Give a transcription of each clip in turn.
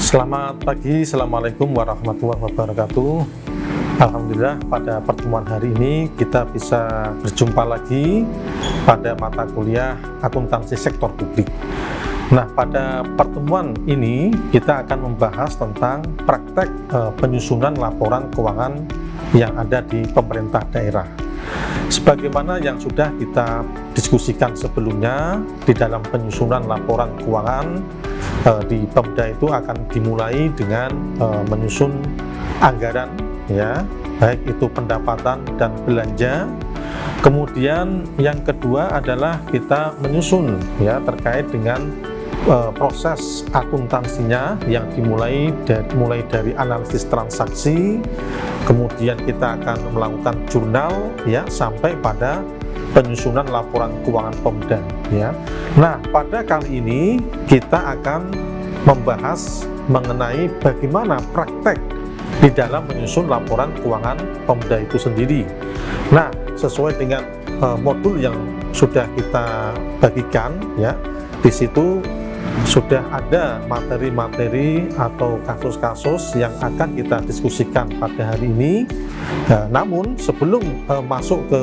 Selamat pagi, Assalamualaikum warahmatullahi wabarakatuh. Alhamdulillah pada pertemuan hari ini kita bisa berjumpa lagi pada mata kuliah akuntansi sektor publik. Nah, pada pertemuan ini kita akan membahas tentang praktek penyusunan laporan keuangan yang ada di pemerintah daerah. Sebagaimana yang sudah kita diskusikan sebelumnya, di dalam penyusunan laporan keuangan di Pemda itu akan dimulai dengan menyusun anggaran, ya, baik itu pendapatan dan belanja. Kemudian yang kedua adalah kita menyusun, ya, terkait dengan proses akuntansinya yang dimulai mulai dari analisis transaksi, kemudian kita akan melakukan jurnal, ya, sampai pada penyusunan laporan keuangan Pemda, ya. Nah, pada kali ini kita akan membahas mengenai bagaimana praktek di dalam menyusun laporan keuangan Pemda itu sendiri. Nah, sesuai dengan modul yang sudah kita bagikan, ya, di situ sudah ada materi-materi atau kasus-kasus yang akan kita diskusikan pada hari ini. Namun sebelum masuk ke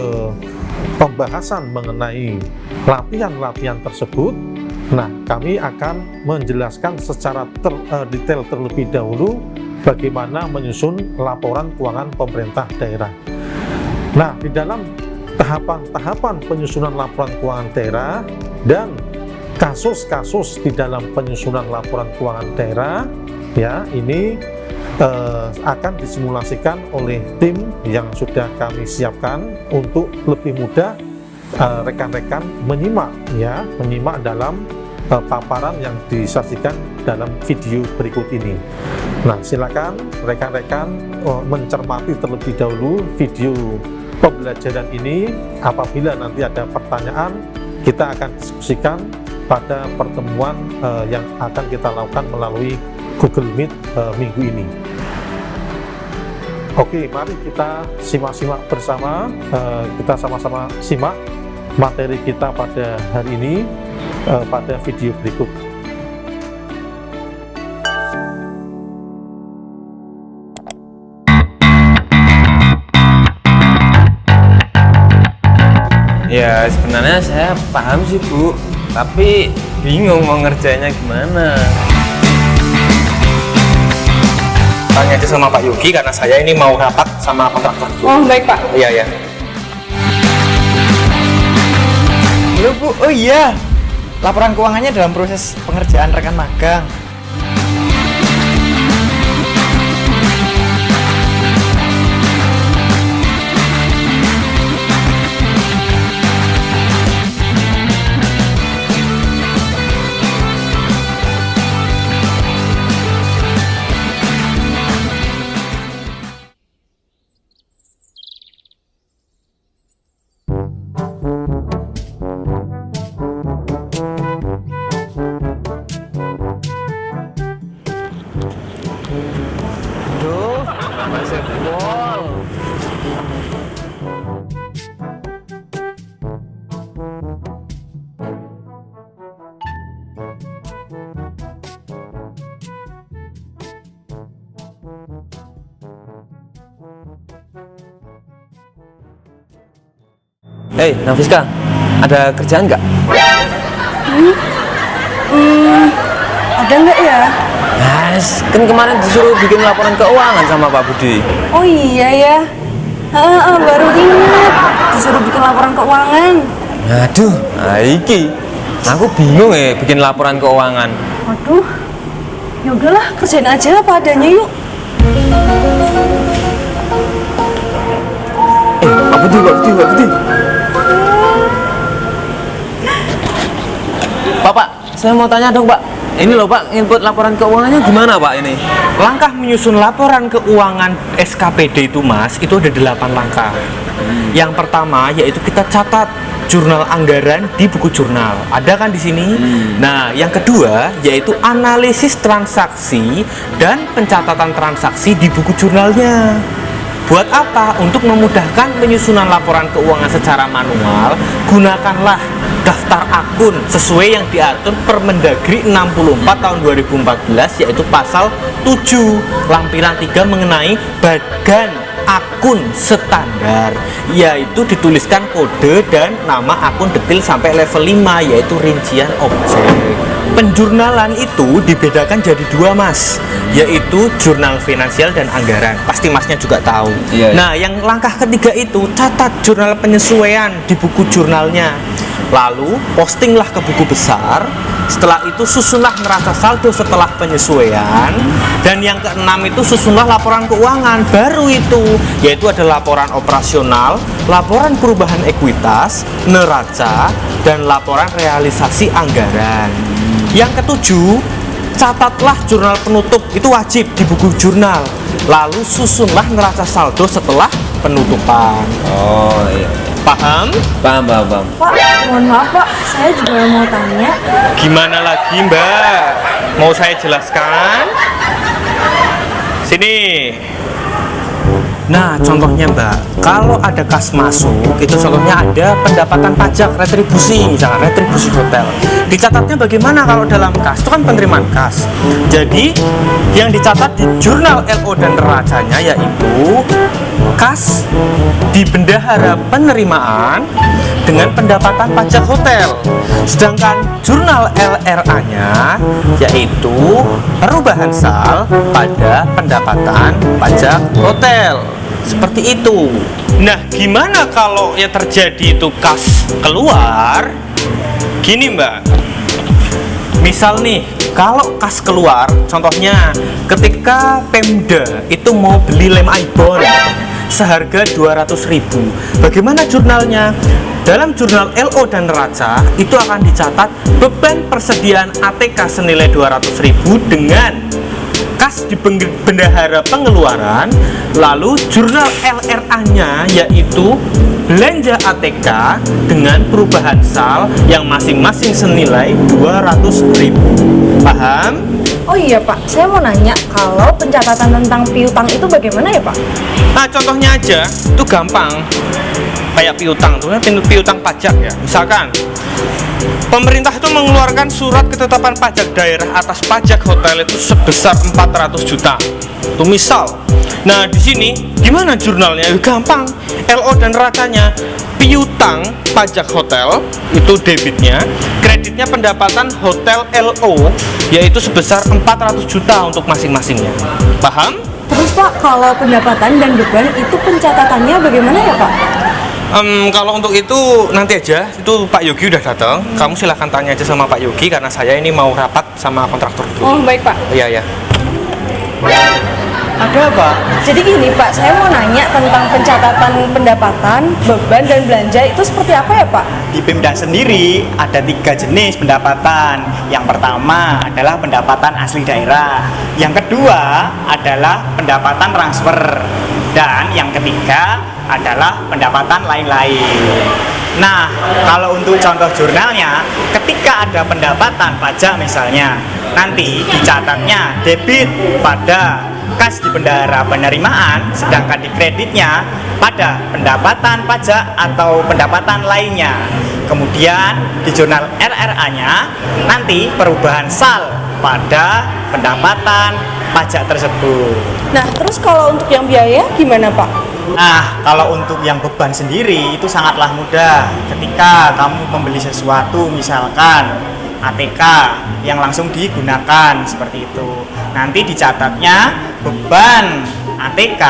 pembahasan mengenai latihan-latihan tersebut, nah, kami akan menjelaskan secara detail terlebih dahulu bagaimana menyusun laporan keuangan pemerintah daerah. Nah, di dalam tahapan-tahapan penyusunan laporan keuangan daerah dan kasus-kasus di dalam penyusunan laporan keuangan daerah, ya, ini akan disimulasikan oleh tim yang sudah kami siapkan untuk lebih mudah rekan-rekan menyimak dalam paparan yang disajikan dalam video berikut ini. Nah, silakan rekan-rekan mencermati terlebih dahulu video pembelajaran ini. Apabila nanti ada pertanyaan, kita akan diskusikan pada pertemuan yang akan kita lakukan melalui Google Meet minggu ini. Oke, mari kita simak-simak bersama. Kita sama-sama simak materi kita pada hari ini pada video berikut. Ya, sebenarnya saya paham sih, Bu, tapi bingung mau ngerjainnya gimana. Tanya aja sama Pak Yogi karena saya ini mau rapat sama kontraktor. Oh, baik, Pak. Iya, ya. Halo, Bu. Oh iya, laporan keuangannya dalam proses pengerjaan rekan magang. Hei, Nafiska, ada kerjaan nggak? Ada nggak ya? Mas, kan kemarin disuruh bikin laporan keuangan sama Pak Budi. Oh iya ya. Baru ingat disuruh bikin laporan keuangan. Aduh, iki. Aku bingung ya bikin laporan keuangan. Waduh, ya udahlah, kerjain aja apa adanya yuk. Pak Budi. Pak, saya mau tanya dong, Pak. Ini loh, Pak, input laporan keuangannya gimana, Pak, ini? Langkah menyusun laporan keuangan SKPD itu, Mas, itu ada 8 langkah. Yang pertama yaitu kita catat jurnal anggaran di buku jurnal. Ada kan di sini? Nah, yang kedua yaitu analisis transaksi dan pencatatan transaksi di buku jurnalnya. Buat apa? Untuk memudahkan penyusunan laporan keuangan secara manual, gunakanlah daftar akun sesuai yang diatur Permendagri 64 tahun 2014, yaitu pasal 7 lampiran 3 mengenai bagan akun standar, yaitu dituliskan kode dan nama akun detail sampai level 5, yaitu rincian objek. Penjurnalan itu dibedakan jadi 2, Mas, yaitu jurnal finansial dan anggaran. Pasti Masnya juga tahu. Iya. Nah, yang langkah ketiga itu catat jurnal penyesuaian di buku jurnalnya. Lalu postinglah ke buku besar. Setelah itu susunlah neraca saldo setelah penyesuaian. Dan yang keenam itu susunlah laporan keuangan. Baru itu, yaitu ada laporan operasional, laporan perubahan ekuitas, neraca, dan laporan realisasi anggaran. Yang ketujuh, catatlah jurnal penutup, itu wajib di buku jurnal. Lalu susunlah neraca saldo setelah penutupan. Oh iya. Paham? Paham. Pak, mohon maaf Pak, saya juga mau tanya. Gimana lagi, Mbak? Mau saya jelaskan? Sini. Nah, contohnya Mbak, kalau ada kas masuk, itu contohnya ada pendapatan pajak retribusi, misalnya retribusi hotel. Dicatatnya bagaimana kalau dalam kas? Itu kan penerimaan kas. Jadi, yang dicatat di jurnal LO dan neracanya yaitu kas di bendahara penerimaan dengan pendapatan pajak hotel. Sedangkan jurnal LRA-nya yaitu perubahan sal pada pendapatan pajak hotel. Seperti itu. Nah, gimana kalau ya terjadi itu kas keluar? Gini, Mbak. Misal nih, kalau kas keluar, contohnya ketika Pemda itu mau beli lem Aibon seharga 200.000. Bagaimana jurnalnya? Dalam jurnal LO dan neraca itu akan dicatat beban persediaan ATK senilai 200.000 dengan kas di bendahara pengeluaran, lalu jurnal LRA-nya yaitu belanja ATK dengan perubahan sal yang masing-masing senilai 200.000. Paham? Oh iya Pak, saya mau nanya, kalau pencatatan tentang piutang itu bagaimana ya Pak? Nah, contohnya aja, itu gampang. Kayak piutang, tuh piutang pajak ya. Misalkan pemerintah itu mengeluarkan surat ketetapan pajak daerah atas pajak hotel itu sebesar 400 juta. Itu misal. Nah, di sini gimana jurnalnya? Gampang. LO dan neracanya. Piutang pajak hotel itu debitnya, kreditnya pendapatan hotel LO yaitu sebesar 400 juta untuk masing-masingnya. Paham? Terus Pak, kalau pendapatan dan beban itu pencatatannya bagaimana ya Pak? Kalau untuk itu nanti aja, itu Pak Yogi udah datang. Kamu silahkan tanya aja sama Pak Yogi karena saya ini mau rapat sama kontraktor dulu. Oh baik Pak. Iya. Ada apa? Jadi gini Pak, saya mau nanya tentang pencatatan pendapatan, beban, dan belanja itu seperti apa ya Pak? Di Pemda sendiri ada 3 jenis pendapatan. Yang pertama adalah pendapatan asli daerah. Yang kedua adalah pendapatan transfer. Dan yang ketiga adalah pendapatan lain-lain. Nah, kalau untuk contoh jurnalnya, ketika ada pendapatan pajak misalnya, nanti dicatatnya debit pada kas di bendahara penerimaan, sedangkan di kreditnya pada pendapatan pajak atau pendapatan lainnya. Kemudian di jurnal RRA-nya nanti perubahan sal pada pendapatan pajak tersebut. Nah, terus kalau untuk yang biaya gimana Pak? Nah, kalau untuk yang beban sendiri itu sangatlah mudah. Ketika kamu membeli sesuatu, misalkan ATK yang langsung digunakan seperti itu, nanti dicatatnya beban ATK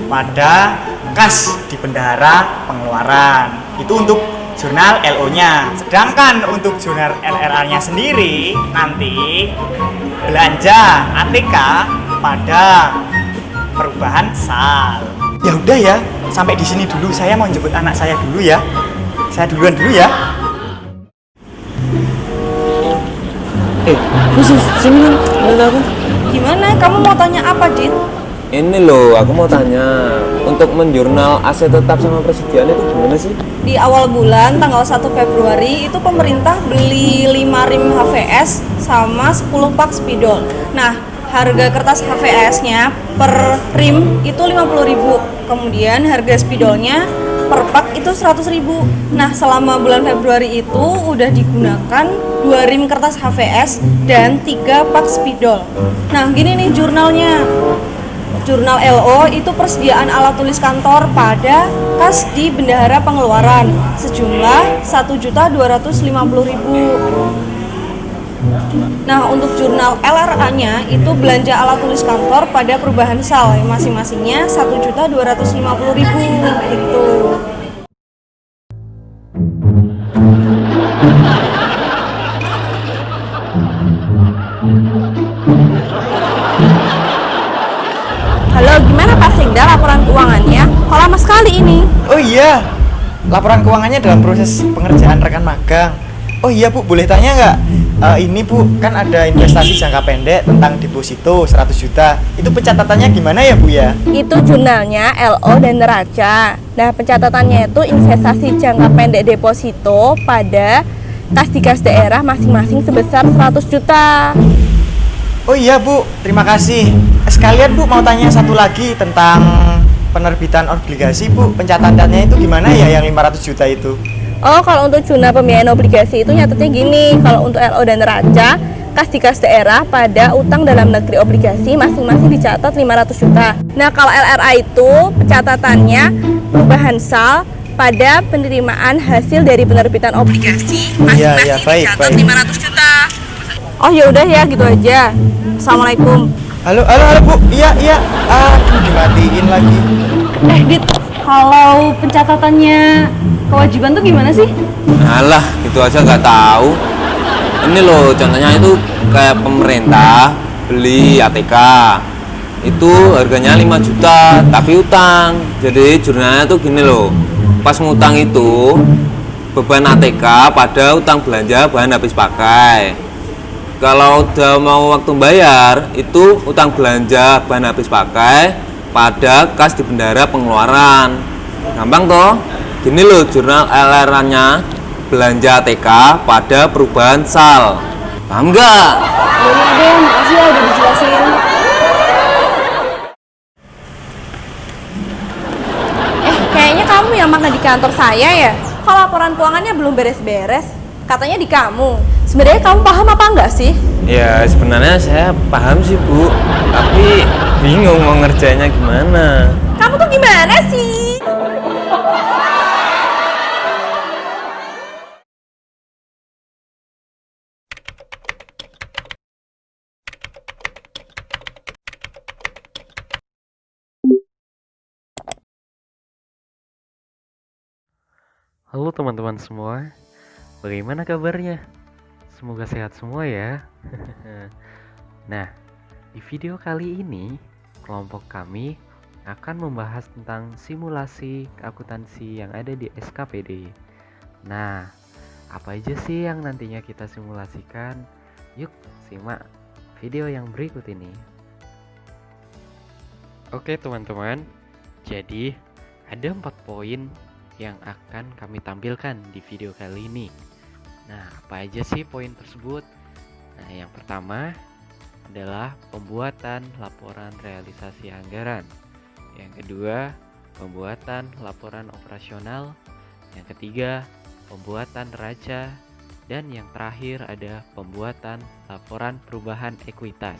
pada kas di bendahara pengeluaran. Itu untuk jurnal LO-nya. Sedangkan untuk jurnal LRA-nya sendiri nanti belanja ATK pada perubahan sal. Ya udah ya, sampai di sini dulu. Saya mau jemput anak saya dulu ya. Saya duluan dulu ya. Khusus sini aku. Gimana? Kamu mau tanya apa, Dit? Ini loh, aku mau tanya, untuk menjurnal aset tetap sama persediaan itu gimana sih? Di awal bulan, tanggal 1 Februari, itu pemerintah beli 5 rim HVS sama 10 pak spidol. Nah, harga kertas HVS-nya per rim itu 50.000. Kemudian harga spidolnya per pak itu 100.000. Nah, selama bulan Februari itu udah digunakan 2 rim kertas HVS dan 3 pak spidol. Nah, gini nih jurnalnya. Jurnal LO itu persediaan alat tulis kantor pada kas di Bendahara Pengeluaran sejumlah 1.250.000. Nah, untuk jurnal LRA-nya itu belanja alat tulis kantor pada perubahan sal yang masing-masingnya 1.250.000 gitu. Halo, gimana Pak Sekda laporan keuangannya? Kok lama sekali ini? Oh iya, laporan keuangannya dalam proses pengerjaan rekan magang. Oh iya Bu, boleh tanya nggak? Ini Bu, kan ada investasi jangka pendek tentang deposito 100 juta. Itu pencatatannya gimana ya Bu ya? Itu jurnalnya LO dan neraca. Nah, pencatatannya itu investasi jangka pendek deposito pada kas di kas daerah masing-masing sebesar 100 juta. Oh iya Bu, terima kasih. Sekalian Bu mau tanya satu lagi tentang penerbitan obligasi Bu. Pencatatannya itu gimana ya yang 500 juta itu? Oh, kalau untuk jurnal pembiayaan obligasi itu nyatetnya gini. Kalau untuk LO dan neraca, kas di kas daerah pada utang dalam negeri obligasi masing-masing dicatat 500 juta. Nah, kalau LRA itu pencatatannya perubahan sal pada penerimaan hasil dari penerbitan obligasi masing-masing dicatat 500 juta. Oh, ya udah ya, gitu aja. Assalamualaikum. Halo Bu, iya. Dimatiin lagi. Dit, kalau pencatatannya kewajiban tuh gimana sih? Alah, gitu aja nggak tahu. Ini loh, contohnya itu kayak pemerintah beli ATK. Itu harganya 5 juta, tapi utang. Jadi jurnalnya tuh gini loh. Pas ngutang itu beban ATK pada utang belanja bahan habis pakai. Kalau udah mau waktu bayar, itu utang belanja bahan habis pakai pada kas di Bendahara Pengeluaran. Gampang toh? Gini loh jurnal LR-nya belanja ATK pada perubahan sal. Paham nggak? Ya deh, makasih ya udah dijelasin. Kayaknya kamu yang makan di kantor saya ya? Kok laporan keuangannya belum beres-beres? Katanya di kamu. Sebenarnya kamu paham apa enggak sih? Ya sebenarnya saya paham sih Bu, tapi bingung mau ngerjainnya gimana. Kamu tuh gimana sih? Halo teman-teman semua, bagaimana kabarnya? Semoga sehat semua ya. Nah, di video kali ini kelompok kami akan membahas tentang simulasi akuntansi yang ada di SKPD. Nah, apa aja sih yang nantinya kita simulasikan? Yuk simak video yang berikut ini. Oke teman-teman, jadi ada 4 poin yang akan kami tampilkan di video kali ini. Nah, apa aja sih poin tersebut? Nah, yang pertama adalah pembuatan laporan realisasi anggaran. Yang kedua, pembuatan laporan operasional. Yang ketiga, pembuatan neraca. Dan yang terakhir ada pembuatan laporan perubahan ekuitas.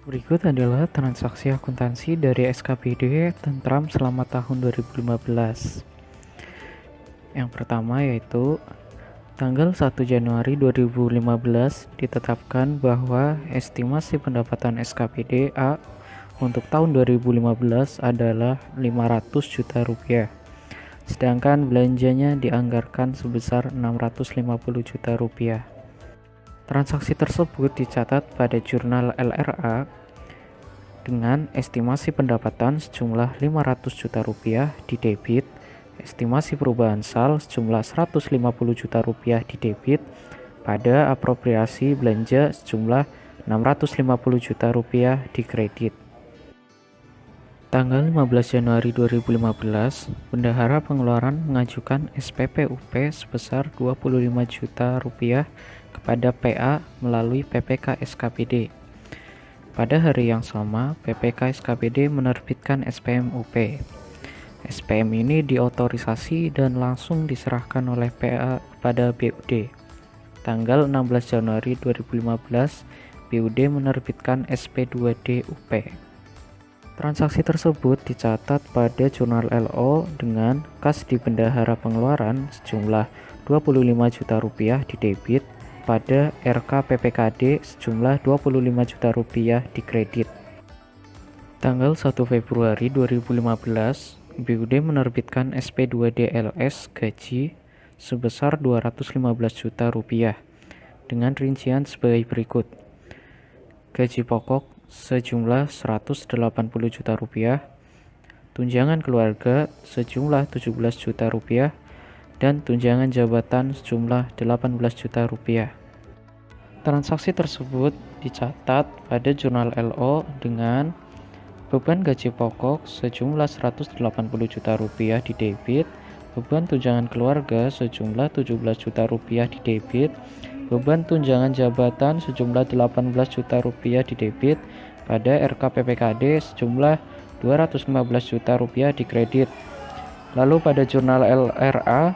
Berikut adalah transaksi akuntansi dari SKPD Tentram selama tahun 2015. Yang pertama yaitu tanggal 1 Januari 2015 ditetapkan bahwa estimasi pendapatan SKPD A untuk tahun 2015 adalah 500 juta rupiah. Sedangkan belanjanya dianggarkan sebesar 650 juta rupiah. Transaksi tersebut dicatat pada jurnal LRA dengan estimasi pendapatan sejumlah 500 juta rupiah di debit, estimasi perubahan sal sejumlah 150 juta rupiah di debit, pada apropriasi belanja sejumlah 650 juta rupiah di kredit. Tanggal 15 Januari 2015, Bendahara Pengeluaran mengajukan SPP UP sebesar Rp25 juta kepada PA melalui PPK SKPD. Pada hari yang sama, PPK SKPD menerbitkan SPM UP. SPM ini diotorisasi dan langsung diserahkan oleh PA kepada BUD. Tanggal 16 Januari 2015, BUD menerbitkan SP2D UP. Transaksi tersebut dicatat pada jurnal LO dengan kas di bendahara pengeluaran sejumlah Rp25 juta di debit, pada RK PPKD sejumlah Rp25 juta di kredit. Tanggal 1 Februari 2015, BUD menerbitkan SP2D LS gaji sebesar Rp215 juta dengan rincian sebagai berikut. Gaji pokok sejumlah Rp180 juta, tunjangan keluarga sejumlah Rp17 juta, dan tunjangan jabatan sejumlah Rp18 juta. Transaksi tersebut dicatat pada jurnal LO dengan beban gaji pokok sejumlah Rp180 juta di debit, beban tunjangan keluarga sejumlah Rp17 juta di debit, beban tunjangan jabatan sejumlah Rp18 juta di debit, pada RK PPKD sejumlah Rp215 juta di kredit. Lalu pada jurnal LRA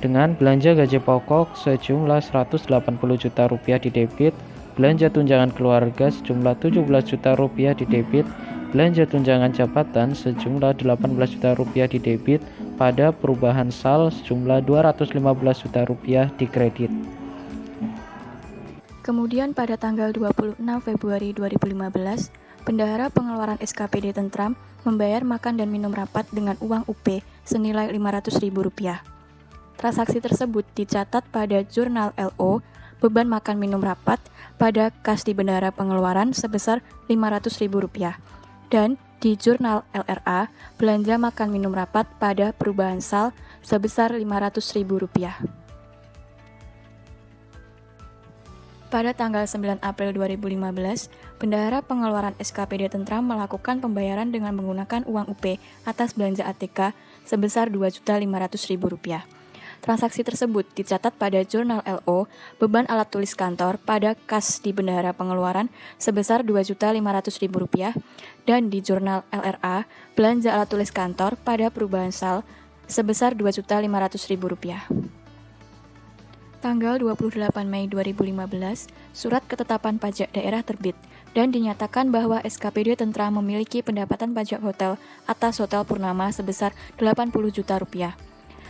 dengan belanja gaji pokok sejumlah Rp180 juta di debit, belanja tunjangan keluarga sejumlah Rp17 juta di debit, belanja tunjangan jabatan sejumlah Rp18 juta di debit, pada perubahan sal sejumlah Rp215 juta di kredit. Kemudian pada tanggal 26 Februari 2015, Bendahara Pengeluaran SKPD Tentram membayar makan dan minum rapat dengan uang UP senilai Rp500.000. Transaksi tersebut dicatat pada jurnal LO, beban makan minum rapat pada kas di Bendahara Pengeluaran sebesar Rp500.000, dan di jurnal LRA, belanja makan minum rapat pada perubahan sal sebesar Rp500.000. Pada tanggal 9 April 2015, Bendahara Pengeluaran SKPD Tentram melakukan pembayaran dengan menggunakan uang UP atas belanja ATK sebesar Rp2.500.000. Transaksi tersebut dicatat pada jurnal LO, beban alat tulis kantor pada kas di Bendahara Pengeluaran sebesar Rp2.500.000, dan di jurnal LRA, belanja alat tulis kantor pada perubahan sal sebesar Rp2.500.000. Tanggal 28 Mei 2015, surat ketetapan pajak daerah terbit dan dinyatakan bahwa SKPD Tentram memiliki pendapatan pajak hotel atas Hotel Purnama sebesar Rp80 juta.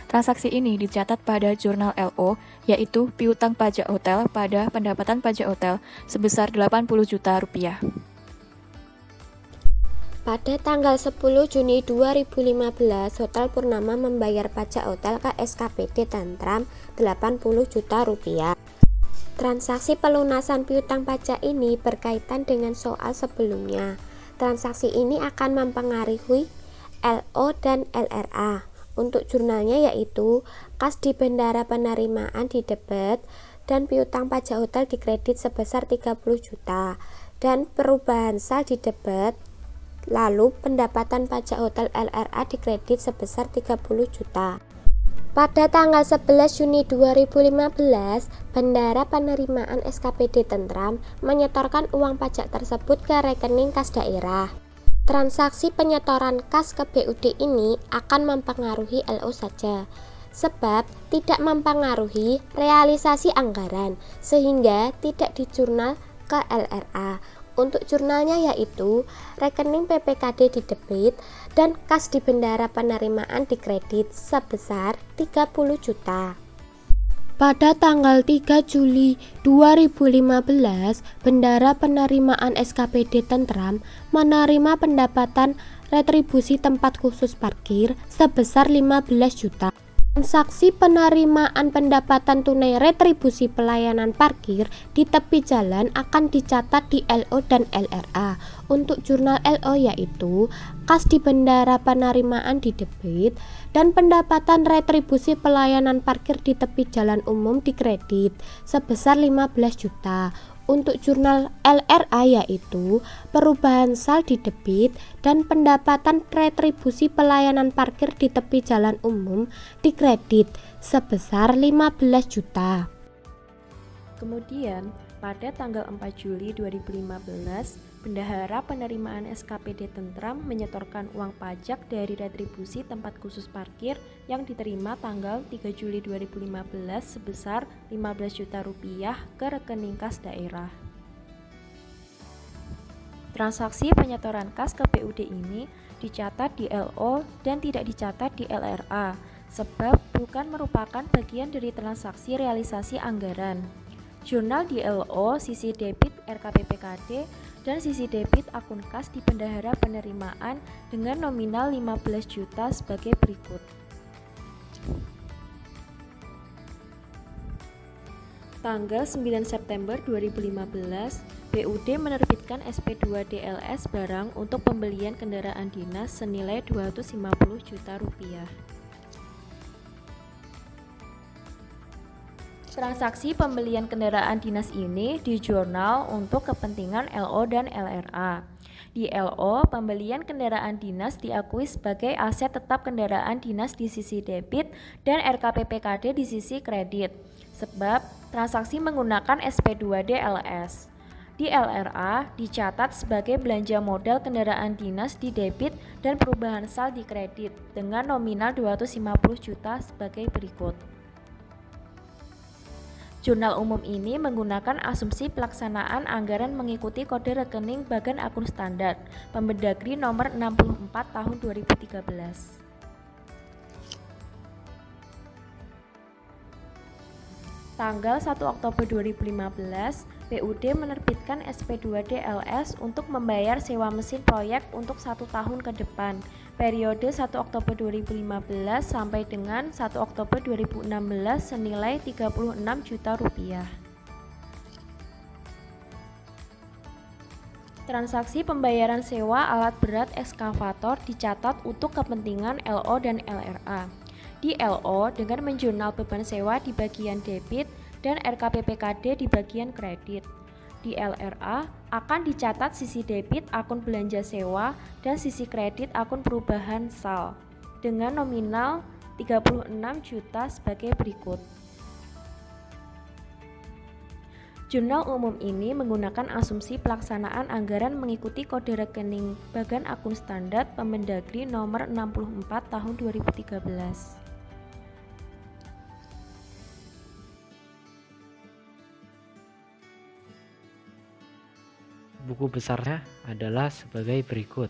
Transaksi ini dicatat pada jurnal LO, yaitu piutang pajak hotel pada pendapatan pajak hotel sebesar Rp80 juta. Pada tanggal 10 Juni 2015, Hotel Purnama membayar pajak hotel ke SKPD Tentram Rp80 juta. Transaksi pelunasan piutang pajak ini berkaitan dengan soal sebelumnya. Transaksi ini akan mempengaruhi LO dan LRA. Untuk jurnalnya yaitu kas di bendahara penerimaan di debit dan piutang pajak hotel di kredit sebesar 30 juta dan perubahan sal di debit. Lalu pendapatan pajak hotel LRA di kredit sebesar 30 juta. Pada tanggal 11 Juni 2015, Bendahara Penerimaan SKPD Tentram menyetorkan uang pajak tersebut ke rekening kas daerah. Transaksi penyetoran kas ke BUD ini akan mempengaruhi LO saja, sebab tidak mempengaruhi realisasi anggaran, sehingga tidak dijurnal ke LRA. Untuk jurnalnya yaitu rekening PPKD di debit dan kas di bendahara penerimaan di kredit sebesar 30 juta. Pada tanggal 3 Juli 2015, Bendahara Penerimaan SKPD Tentram menerima pendapatan retribusi tempat khusus parkir sebesar 15 juta. Transaksi penerimaan pendapatan tunai retribusi pelayanan parkir di tepi jalan akan dicatat di LO dan LRA. Untuk jurnal LO yaitu kas di bendahara penerimaan di debit dan pendapatan retribusi pelayanan parkir di tepi jalan umum di kredit sebesar 15 juta. untuk jurnal LRA yaitu perubahan saldi debit dan pendapatan retribusi pelayanan parkir di tepi jalan umum dikredit sebesar 15 juta. Kemudian, pada tanggal 4 Juli 2015, Bendahara Penerimaan SKPD Tentram menyetorkan uang pajak dari retribusi tempat khusus parkir yang diterima tanggal 3 Juli 2015 sebesar 15 juta rupiah ke rekening kas daerah. Transaksi penyetoran kas ke PUD ini dicatat di LO dan tidak dicatat di LRA, sebab bukan merupakan bagian dari transaksi realisasi anggaran. Jurnal di LO sisi debit RKPPKD dan sisi debit akun kas di Bendahara Penerimaan dengan nominal 15 juta sebagai berikut. Tanggal 9 September 2015, PUD menerbitkan SP2 DLS barang untuk pembelian kendaraan dinas senilai 250 juta rupiah. Transaksi pembelian kendaraan dinas ini dijurnal untuk kepentingan LO dan LRA. Di LO, pembelian kendaraan dinas diakui sebagai aset tetap kendaraan dinas di sisi debit dan RKPPKD di sisi kredit, sebab transaksi menggunakan SP2 DLS. Di LRA dicatat sebagai belanja modal kendaraan dinas di debit dan perubahan saldi kredit dengan nominal 250 juta sebagai berikut. Jurnal umum ini menggunakan asumsi pelaksanaan anggaran mengikuti kode rekening Bagan Akun Standar Permendagri nomor 64 tahun 2013. Tanggal 1 Oktober 2015, PUD menerbitkan SP2 DLS untuk membayar sewa mesin proyek untuk 1 tahun ke depan, periode 1 Oktober 2015 sampai dengan 1 Oktober 2016 senilai 36 juta rupiah. Transaksi pembayaran sewa alat berat ekskavator dicatat untuk kepentingan LO dan LRA. Di LO dengan menjurnal beban sewa di bagian debit dan RKPPKD di bagian kredit. Di LRA akan dicatat sisi debit akun belanja sewa dan sisi kredit akun perubahan SAL dengan nominal 36 juta sebagai berikut. Jurnal umum ini menggunakan asumsi pelaksanaan anggaran mengikuti kode rekening Bagan Akun Standar Permendagri nomor 64 tahun 2013. Buku besarnya adalah sebagai berikut.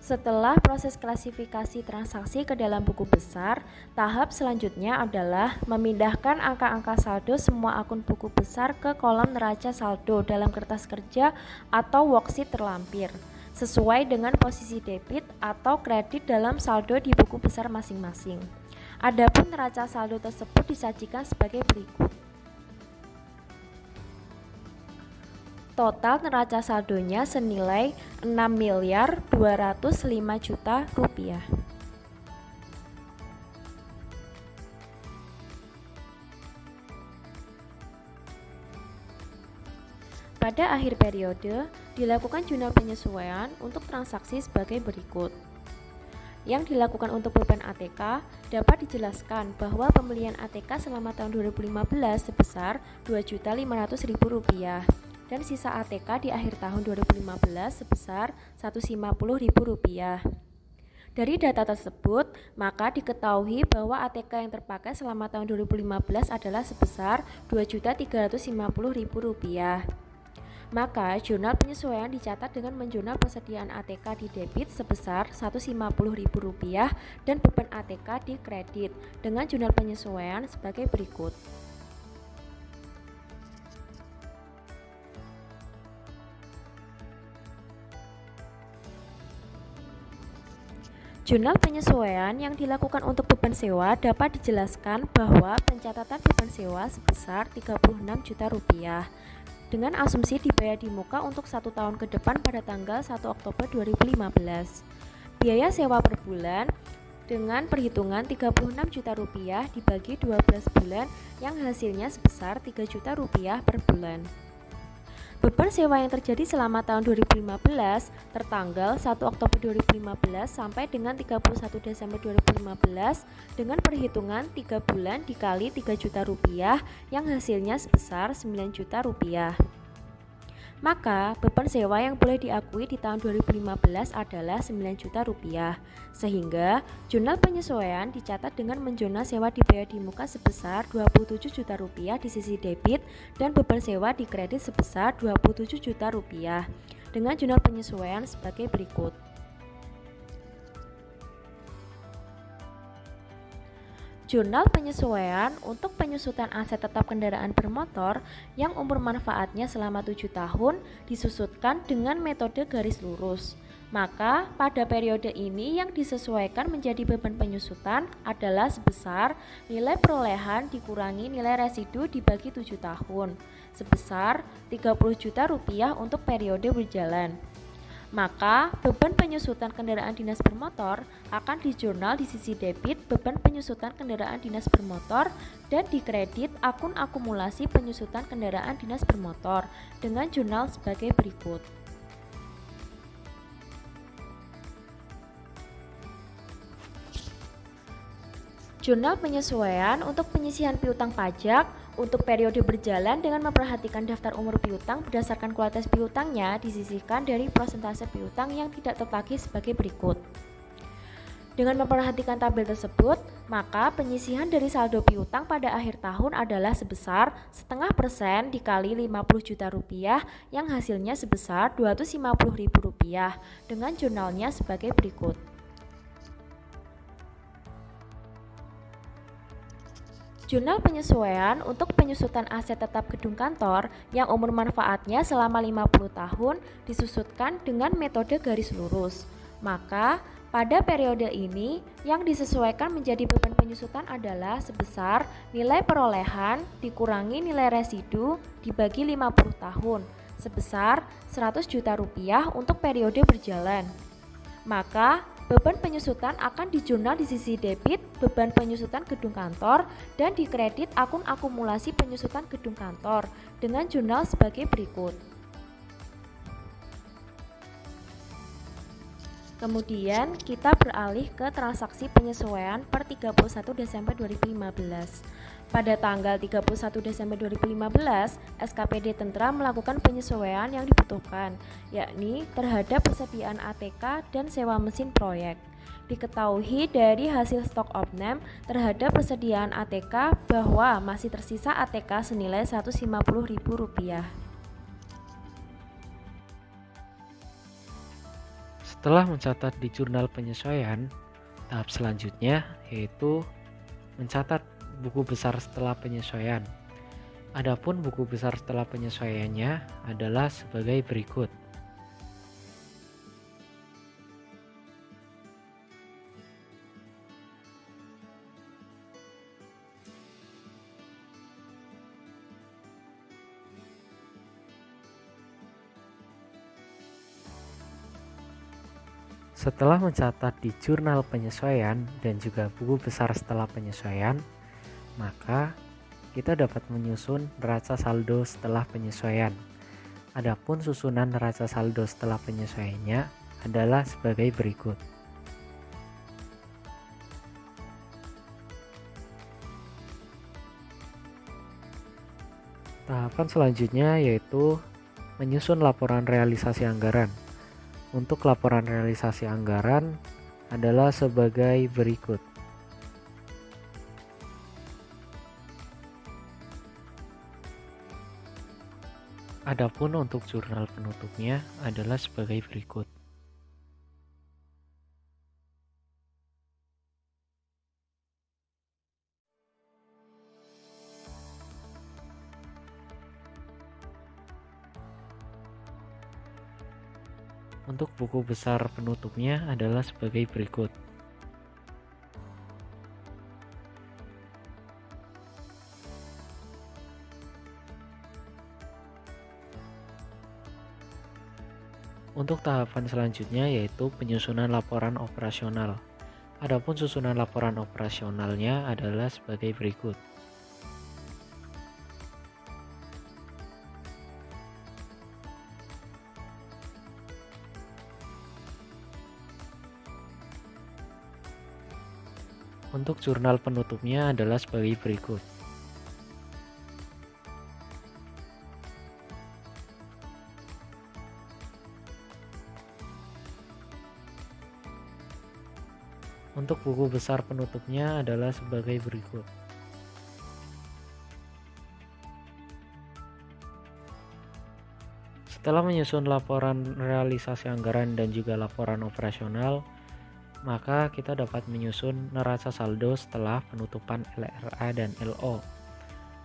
Setelah proses klasifikasi transaksi ke dalam buku besar, tahap selanjutnya adalah memindahkan angka-angka saldo semua akun buku besar ke kolom neraca saldo dalam kertas kerja atau worksheet terlampir, sesuai dengan posisi debit atau kredit dalam saldo di buku besar masing-masing. Adapun neraca saldo tersebut disajikan sebagai berikut. Total neraca saldonya senilai 6.205.000.000 rupiah. Pada akhir periode, dilakukan jurnal penyesuaian untuk transaksi sebagai berikut. Yang dilakukan untuk beban ATK dapat dijelaskan bahwa pembelian ATK selama tahun 2015 sebesar Rp2.500.000 dan sisa ATK di akhir tahun 2015 sebesar Rp150.000. Dari data tersebut, maka diketahui bahwa ATK yang terpakai selama tahun 2015 adalah sebesar Rp2.350.000. Maka jurnal penyesuaian dicatat dengan menjurnal persediaan ATK di debit sebesar Rp150.000 dan beban ATK di kredit dengan jurnal penyesuaian sebagai berikut. Jurnal penyesuaian yang dilakukan untuk beban sewa dapat dijelaskan bahwa pencatatan beban sewa sebesar Rp36 juta dengan asumsi dibayar di muka untuk 1 tahun ke depan pada tanggal 1 Oktober 2015. Biaya sewa per bulan dengan perhitungan Rp36 juta dibagi 12 bulan yang hasilnya sebesar Rp3 juta per bulan. Beban sewa yang terjadi selama tahun 2015 tertanggal 1 Oktober 2015 sampai dengan 31 Desember 2015 dengan perhitungan 3 bulan dikali Rp3 juta yang hasilnya sebesar Rp9 juta. Maka beban sewa yang boleh diakui di tahun 2015 adalah Rp9 juta, sehingga jurnal penyesuaian dicatat dengan menjurnal sewa dibayar di muka sebesar Rp27 juta di sisi debit dan beban sewa di kredit sebesar Rp27 juta dengan jurnal penyesuaian sebagai berikut. Jurnal penyesuaian untuk penyusutan aset tetap kendaraan bermotor yang umur manfaatnya selama 7 tahun disusutkan dengan metode garis lurus. Maka pada periode ini yang disesuaikan menjadi beban penyusutan adalah sebesar nilai perolehan dikurangi nilai residu dibagi 7 tahun, sebesar Rp30 juta untuk periode berjalan. Maka beban penyusutan kendaraan dinas bermotor akan dijurnal di sisi debit beban penyusutan kendaraan dinas bermotor dan di kredit akun akumulasi penyusutan kendaraan dinas bermotor dengan jurnal sebagai berikut. Jurnal penyesuaian untuk penyisihan piutang pajak untuk periode berjalan dengan memperhatikan daftar umur piutang berdasarkan kualitas piutangnya disisihkan dari persentase piutang yang tidak tertagih sebagai berikut. Dengan memperhatikan tabel tersebut, maka penyisihan dari saldo piutang pada akhir tahun adalah sebesar 0,5% dikali Rp50 juta yang hasilnya sebesar Rp250.000 dengan jurnalnya sebagai berikut. Jurnal penyesuaian untuk penyusutan aset tetap gedung kantor yang umur manfaatnya selama 50 tahun disusutkan dengan metode garis lurus. Maka pada periode ini yang disesuaikan menjadi beban penyusutan adalah sebesar nilai perolehan dikurangi nilai residu dibagi 50 tahun sebesar Rp100 juta untuk periode berjalan. Maka beban penyusutan akan dijurnal di sisi debit beban penyusutan gedung kantor dan di kredit akun akumulasi penyusutan gedung kantor dengan jurnal sebagai berikut. Kemudian kita beralih ke transaksi penyesuaian per 31 Desember 2015. Pada tanggal 31 Desember 2015, SKPD Tentra melakukan penyesuaian yang dibutuhkan, yakni terhadap persediaan ATK dan sewa mesin proyek. Diketahui dari hasil stok opname terhadap persediaan ATK bahwa masih tersisa ATK senilai Rp150.000. Setelah mencatat di jurnal penyesuaian, tahap selanjutnya yaitu mencatat buku besar setelah penyesuaian. Adapun buku besar setelah penyesuaiannya adalah sebagai berikut. Setelah mencatat di jurnal penyesuaian dan juga buku besar setelah penyesuaian, maka kita dapat menyusun neraca saldo setelah penyesuaian. Adapun susunan neraca saldo setelah penyesuaiannya adalah sebagai berikut. Tahapan selanjutnya yaitu menyusun laporan realisasi anggaran. Untuk laporan realisasi anggaran adalah sebagai berikut. Adapun untuk jurnal penutupnya adalah sebagai berikut. Untuk buku besar penutupnya adalah sebagai berikut. Untuk tahapan selanjutnya yaitu penyusunan laporan operasional. Adapun susunan laporan operasionalnya adalah sebagai berikut. Untuk jurnal penutupnya adalah sebagai berikut. Untuk buku besar penutupnya adalah sebagai berikut. Setelah menyusun laporan realisasi anggaran dan juga laporan operasional, maka kita dapat menyusun neraca saldo setelah penutupan LRA dan LO.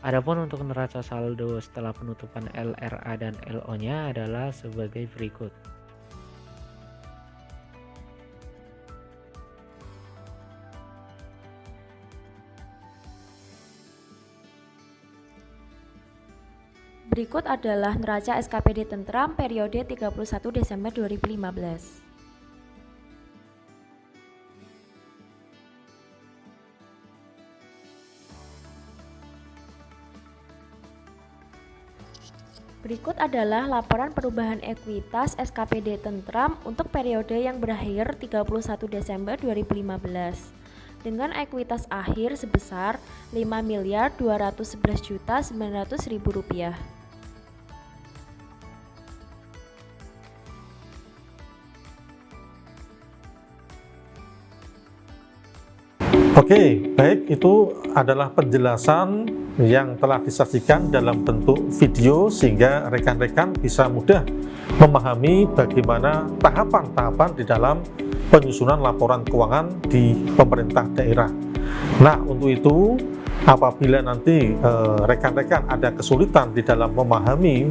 Adapun untuk neraca saldo setelah penutupan LRA dan LO-nya adalah sebagai berikut. Berikut adalah neraca SKPD Tentram periode 31 Desember 2015. Berikut adalah laporan perubahan ekuitas SKPD Tentram untuk periode yang berakhir 31 Desember 2015 dengan ekuitas akhir sebesar Rp5.211.900.000. Oke, baik, itu adalah penjelasan yang telah disajikan dalam bentuk video sehingga rekan-rekan bisa mudah memahami bagaimana tahapan-tahapan di dalam penyusunan laporan keuangan di pemerintah daerah. Nah, untuk itu apabila nanti rekan-rekan ada kesulitan di dalam memahami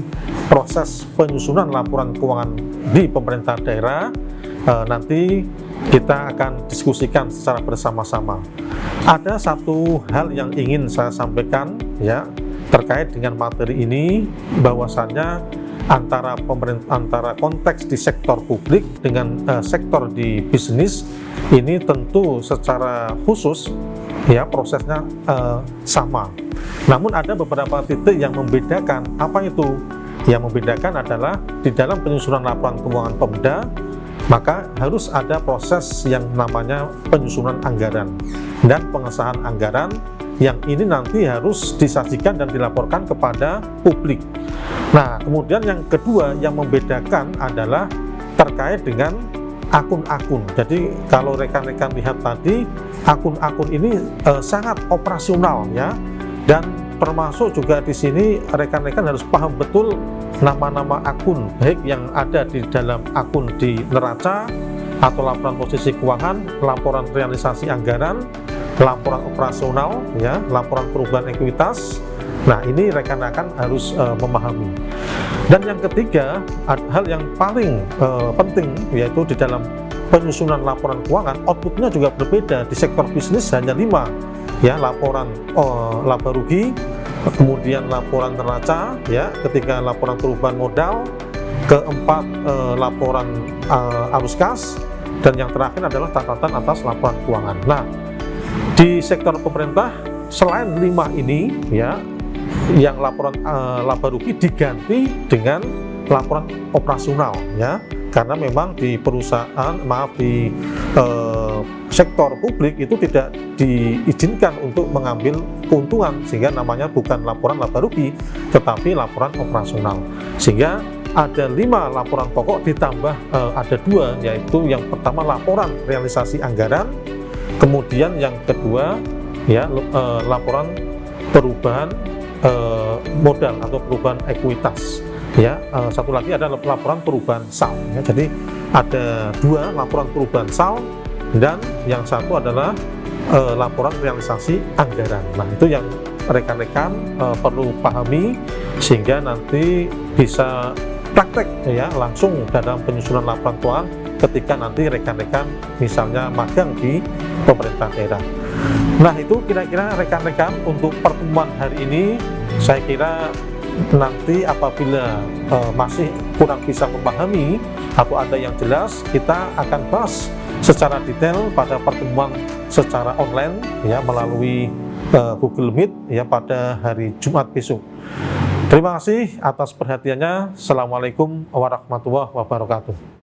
proses penyusunan laporan keuangan di pemerintah daerah, nanti kita akan diskusikan secara bersama-sama. Ada satu hal yang ingin saya sampaikan ya terkait dengan materi ini, bahwasannya antara konteks di sektor publik dengan sektor di bisnis ini tentu secara khusus ya prosesnya sama. Namun ada beberapa titik yang membedakan. Apa itu? Yang membedakan adalah di dalam penyusunan laporan keuangan Pemda, maka harus ada proses yang namanya penyusunan anggaran dan pengesahan anggaran, yang ini nanti harus disajikan dan dilaporkan kepada publik. Nah, kemudian yang kedua yang membedakan adalah terkait dengan akun-akun. Jadi kalau rekan-rekan lihat tadi, akun-akun ini sangat operasional ya, dan termasuk juga di sini rekan-rekan harus paham betul nama-nama akun, baik yang ada di dalam akun di neraca atau laporan posisi keuangan, laporan realisasi anggaran, laporan operasional, ya, laporan perubahan ekuitas. Nah, ini rekan-rekan harus memahami. Dan yang ketiga, hal yang paling penting yaitu di dalam penyusunan laporan keuangan, outputnya juga berbeda. Di sektor bisnis hanya 5, ya, laporan laba rugi, kemudian laporan neraca, ya, ketika laporan perubahan modal, keempat laporan arus kas, dan yang terakhir adalah catatan atas laporan keuangan. Nah, di sektor pemerintah selain 5 ini, ya, yang laporan laba rugi diganti dengan laporan operasional, ya, karena memang di perusahaan, di sektor publik itu tidak diizinkan untuk mengambil keuntungan, sehingga namanya bukan laporan laba rugi tetapi laporan operasional. Sehingga ada 5 laporan pokok ditambah ada 2, yaitu yang pertama laporan realisasi anggaran, kemudian yang kedua, ya, laporan perubahan modal atau perubahan ekuitas, ya. Satu lagi adalah laporan perubahan SAL, ya. Jadi ada 2 laporan perubahan SAL dan yang satu adalah laporan realisasi anggaran. Nah, itu yang rekan-rekan perlu pahami sehingga nanti bisa praktek, ya, langsung dalam penyusunan laporan keuangan ketika nanti rekan-rekan misalnya magang di pemerintah daerah. Nah, itu kira-kira rekan-rekan untuk pertemuan hari ini. Saya kira nanti apabila masih kurang bisa memahami atau ada yang jelas, kita akan bahas secara detail pada pertemuan secara online, ya, melalui Google Meet, ya, pada hari Jumat besok. Terima kasih atas perhatiannya. Assalamualaikum warahmatullahi wabarakatuh.